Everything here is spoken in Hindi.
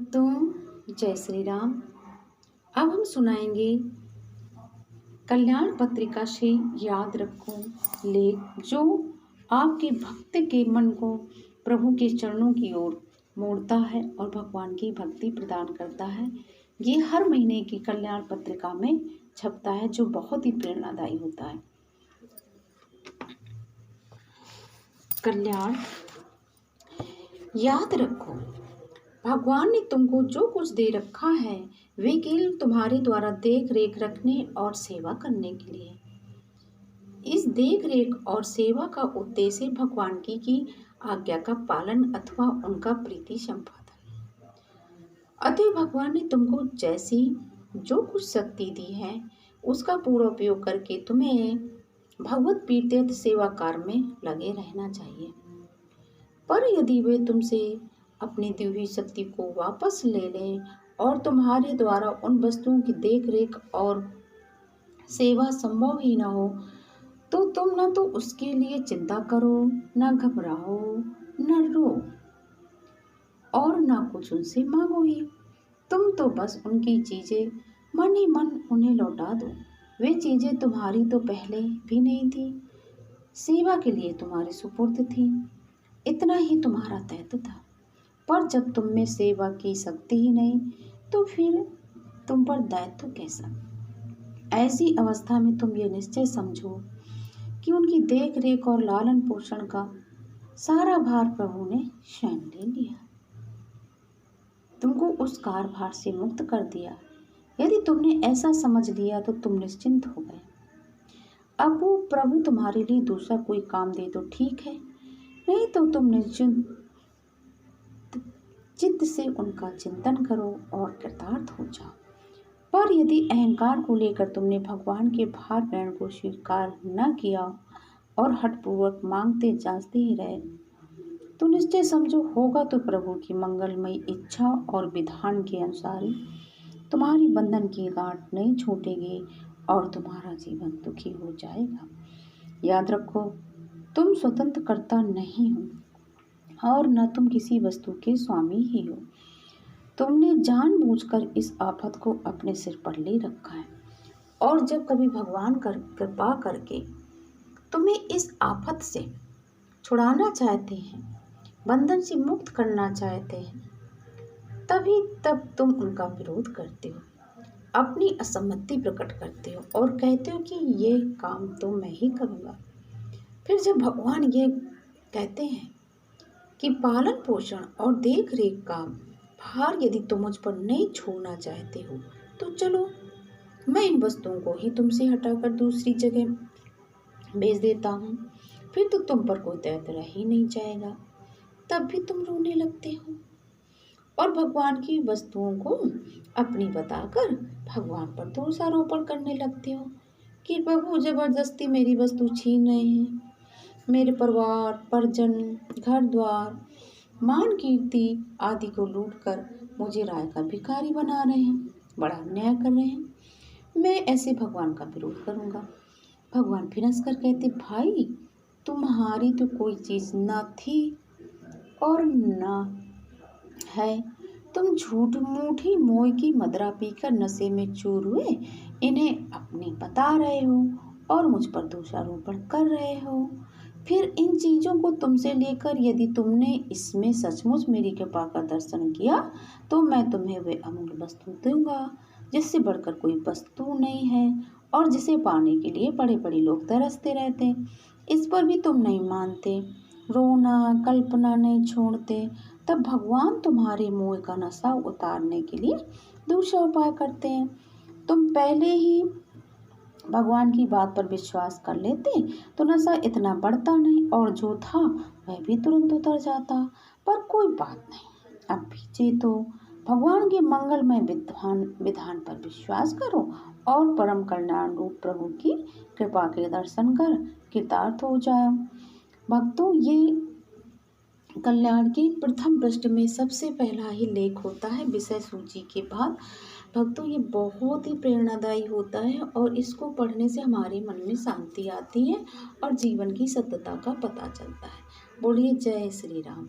भक्तों, जय श्री राम। अब हम सुनाएंगे कल्याण पत्रिका से याद रखो लेख जो आपके भक्त के मन को प्रभु के चरणों की ओर मोड़ता है और भगवान की भक्ति प्रदान करता है। ये हर महीने की कल्याण पत्रिका में छपता है, जो बहुत ही प्रेरणादायी होता है। कल्याण याद रखो, भगवान ने तुमको जो कुछ दे रखा है वे केवल तुम्हारे द्वारा देख रेख रखने और सेवा करने के लिए। इस देख रेख और सेवा का उद्देश्य भगवान की आज्ञा का पालन अथवा उनका प्रीति संपादन। अतः भगवान ने तुमको जैसी जो कुछ शक्ति दी है उसका पूरा उपयोग करके तुम्हें भगवत प्रीत्यर्थ सेवा कार्य में लगे रहना चाहिए। पर यदि वे तुमसे अपनी दी हुई शक्ति को वापस ले लें और तुम्हारे द्वारा उन वस्तुओं की देख रेख और सेवा संभव ही न हो, तो तुम न तो उसके लिए चिंता करो, न घबराओ, न रो और न कुछ उनसे मांगो ही। तुम तो बस उनकी चीजें मन ही मन उन्हें लौटा दो। वे चीजें तुम्हारी तो पहले भी नहीं थी, सेवा के लिए तुम्हारे सुपुर्द थी, इतना ही तुम्हारा दायित्व था। पर जब तुम में सेवा की शक्ति ही नहीं, तो फिर तुम पर दायित्व कैसा? ऐसी अवस्था में तुम ये निश्चय समझो कि उनकी देख रेख और लालन पोषण का सारा भार प्रभु ने स्वयं ले लिया, तुमको उस कार्यभार से मुक्त कर दिया। यदि तुमने ऐसा समझ लिया तो तुम निश्चिंत हो गए। अब वो प्रभु तुम्हारे लिए दूसरा कोई काम दे तो ठीक है, नहीं तो तुम निश्चिंत चित्त से उनका चिंतन करो और कृतार्थ हो जाओ। पर यदि अहंकार को लेकर तुमने भगवान के भार ग्रहण को स्वीकार न किया और हठपूर्वक मांगते जांचते ही रहे, तो निश्चय समझो होगा तो प्रभु की मंगलमयी इच्छा और विधान के अनुसार ही तुम्हारी बंधन की गांठ नहीं छूटेगी और तुम्हारा जीवन दुखी हो जाएगा। याद रखो, तुम स्वतंत्र कर्ता नहीं हो और न तुम किसी वस्तु के स्वामी ही हो। तुमने जानबूझकर इस आफत को अपने सिर पर ले रखा है, और जब कभी भगवान कृपा करके तुम्हें इस आफत से छुड़ाना चाहते हैं, बंधन से मुक्त करना चाहते हैं, तब तुम उनका विरोध करते हो, अपनी असम्मति प्रकट करते हो और कहते हो कि ये काम तो मैं ही करूँगा। फिर जब भगवान ये कहते हैं कि पालन पोषण और देख रेख का भार यदि तुम मुझ पर नहीं छोड़ना चाहते हो, तो चलो मैं इन वस्तुओं को ही तुमसे हटाकर दूसरी जगह भेज देता हूँ। फिर तो तुम पर कोई दायित्व रह ही नहीं जाएगा। तब भी तुम रोने लगते हो और भगवान की वस्तुओं को अपनी बताकर भगवान पर दोषारोपण करने लगते हो कि प्रभु जबरदस्ती मेरी वस्तु छीन रहे हैं, मेरे परिवार परिजन घर द्वार मान कीर्ति आदि को लूटकर मुझे राय का भिखारी बना रहे हैं, बड़ा अन्याय कर रहे हैं। मैं ऐसे भगवान का विरोध करूँगा। भगवान फिर हंस कर कहते, भाई तुम्हारी तो कोई चीज़ न थी और न है। तुम झूठ मूठी मोह की मदरा पीकर नशे में चूर हुए इन्हें अपनी बता रहे हो और मुझ पर दोषारोपण कर रहे हो। फिर इन चीज़ों को तुमसे लेकर यदि तुमने इसमें सचमुच मेरी कृपा का दर्शन किया, तो मैं तुम्हें वे अमूल्य वस्तु दूंगा जिससे बढ़कर कोई वस्तु नहीं है और जिसे पाने के लिए बड़े बड़े लोग तरसते रहते हैं। इस पर भी तुम नहीं मानते, रोना कल्पना नहीं छोड़ते। तब भगवान तुम्हारे मोह का नशा उतारने के लिए दूसरा उपाय करते हैं। तुम पहले ही भगवान की बात पर विश्वास कर लेते तो नशा इतना बढ़ता नहीं और जो था वह भी तुरंत उतर जाता। पर कोई बात नहीं, अब भी तो भगवान के मंगलमय विधान पर विश्वास करो और परम कल्याण रूप प्रभु की कृपा के दर्शन कर कृतार्थ हो जाओ। भक्तों, ये कल्याण के प्रथम पृष्ठ में सबसे पहला ही लेख होता है विषय सूची के बाद। भक्तों, ये बहुत ही प्रेरणादायी होता है और इसको पढ़ने से हमारे मन में शांति आती है और जीवन की सत्यता का पता चलता है। बोलिए जय श्री राम।